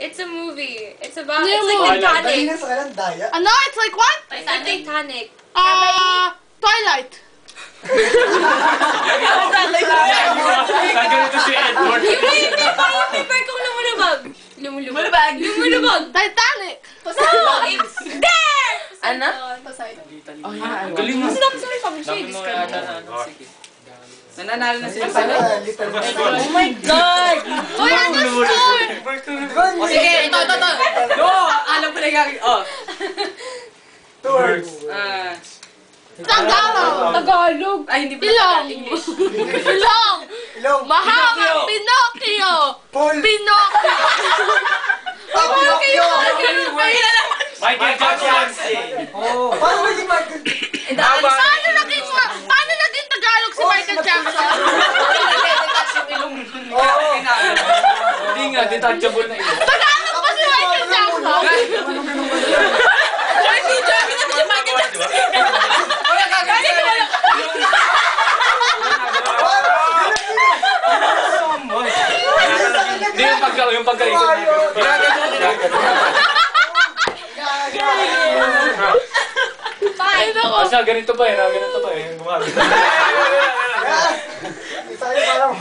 It's a movie. It's about, New it's like movie. Titanic. Dahil sa kanan, daya. Ano? It's like what? It's like Titanic. Twilight. Ganito si Edward. Yung may paper kung lumulubog. Lumulubog. Titanic. No, it's there! Ano? Oh, yan. Ang galing mo. Sinabi sa may publisher. Dami mo yata na ano. Sige. Nananalo na sila. Little Oh my God! Uy, ano score? O sige, ito. No! Alam ko na yung oh. Two words. Tagalog. Ay, hindi pa Ilong. English. Ilong. Ilong. Mahabang Pinocchio. Paul. Pinocchio. Pinocchio. Michael Jackson. Oh. Paano naging Michael? Paano naging Tagalog si Michael Jackson? Hindi nga, detachable na ito. Tagalog pa si Michael Jackson? Ay, si Joey na si Michael Jackson. Wala kagaya. Hindi yung pagkaikot. Basta ganito pa eh. Gumagano. Isa yung parang